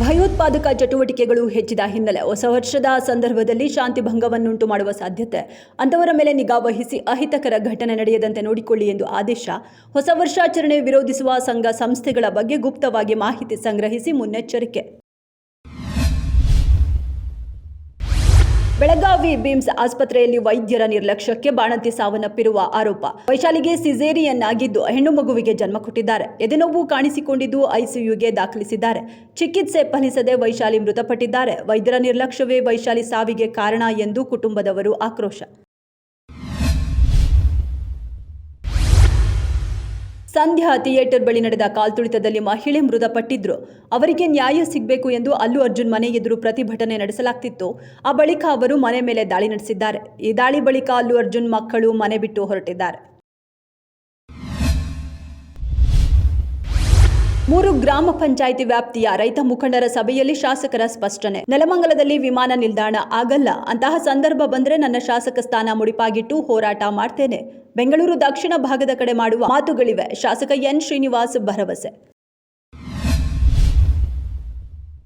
ಭಯೋತ್ಪಾದಕ ಚಟುವಟಿಕೆಗಳು ಹೆಚ್ಚಿದ ಹಿನ್ನೆಲೆ ಹೊಸ ವರ್ಷದ ಸಂದರ್ಭದಲ್ಲಿ ಶಾಂತಿ ಭಂಗವನ್ನುಂಟು ಮಾಡುವ ಸಾಧ್ಯತೆ, ಅಂತವರ ಮೇಲೆ ನಿಗಾ ವಹಿಸಿ ಅಹಿತಕರ ಘಟನೆ ನಡೆಯದಂತೆ ನೋಡಿಕೊಳ್ಳಿ ಎಂದು ಆದೇಶ. ಹೊಸ ವರ್ಷಾಚರಣೆ ವಿರೋಧಿಸುವ ಸಂಘ ಸಂಸ್ಥೆಗಳ ಬಗ್ಗೆ ಗುಪ್ತವಾಗಿ ಮಾಹಿತಿ ಸಂಗ್ರಹಿಸಿ ಮುನ್ನೆಚ್ಚರಿಕೆ. ಬೆಳಗಾವಿ ಬಿಮ್ಸ್ ಆಸ್ಪತ್ರೆಯಲ್ಲಿ ವೈದ್ಯರ ನಿರ್ಲಕ್ಷ್ಯಕ್ಕೆ ಬಾಣಂತಿ ಸಾವನ್ನಪ್ಪಿರುವ ಆರೋಪ. ವೈಶಾಲಿಗೆ ಸಿಸೇರಿಯನ್ ಆಗಿದ್ದು ಹೆಣ್ಣು ಮಗುವಿಗೆ ಜನ್ಮ ಕೊಟ್ಟಿದ್ದಾರೆ. ಎದೆನೋವು ಕಾಣಿಸಿಕೊಂಡಿದ್ದು ಐಸಿಯುಗೆ ದಾಖಲಿಸಿದ್ದಾರೆ. ಚಿಕಿತ್ಸೆ ಫಲಿಸದೆ ವೈಶಾಲಿ ಮೃತಪಟ್ಟಿದ್ದಾರೆ. ವೈದ್ಯರ ನಿರ್ಲಕ್ಷ್ಯವೇ ವೈಶಾಲಿ ಸಾವಿಗೆ ಕಾರಣ ಎಂದು ಕುಟುಂಬದವರು ಆಕ್ರೋಶ. ಸಂಧ್ಯಾ ಥಿಯೇಟರ್ ಬಳಿ ನಡೆದ ಕಾಲ್ತುಳಿತದಲ್ಲಿ ಮಹಿಳೆ ಮೃತಪಟ್ಟಿದ್ರು. ಅವರಿಗೆ ನ್ಯಾಯ ಸಿಗಬೇಕು ಎಂದು ಅಲ್ಲು ಅರ್ಜುನ್ ಮನೆ ಎದುರು ಪ್ರತಿಭಟನೆ ನಡೆಸಲಾಗ್ತಿತ್ತು. ಆ ಬಳಿಕ ಅವರು ಮನೆ ಮೇಲೆ ದಾಳಿ ನಡೆಸಿದ್ದಾರೆ. ಈ ದಾಳಿ ಬಳಿಕ ಅಲ್ಲು ಅರ್ಜುನ್ ಮಕ್ಕಳು ಮನೆ ಬಿಟ್ಟು ಹೊರಟಿದ್ದಾರೆ. 3 ಗ್ರಾಮ ಪಂಚಾಯಿತಿ ವ್ಯಾಪ್ತಿಯ ರೈತ ಮುಖಂಡರ ಸಭೆಯಲ್ಲಿ ಶಾಸಕರ ಸ್ಪಷ್ಟನೆ. ನೆಲಮಂಗಲದಲ್ಲಿ ವಿಮಾನ ನಿಲ್ದಾಣ ಆಗಲ್ಲ, ಅಂತಹ ಸಂದರ್ಭ ಬಂದರೆ ನನ್ನ ಶಾಸಕ ಸ್ಥಾನ ಮುಡಿಪಾಗಿಟ್ಟು ಹೋರಾಟ ಮಾಡ್ತೇನೆ. ಬೆಂಗಳೂರು ದಕ್ಷಿಣ ಭಾಗದ ಕಡೆ ಮಾಡುವ ಮಾತುಗಳಿವೆ. ಶಾಸಕ ಎನ್ ಶ್ರೀನಿವಾಸ್ ಭರವಸೆ.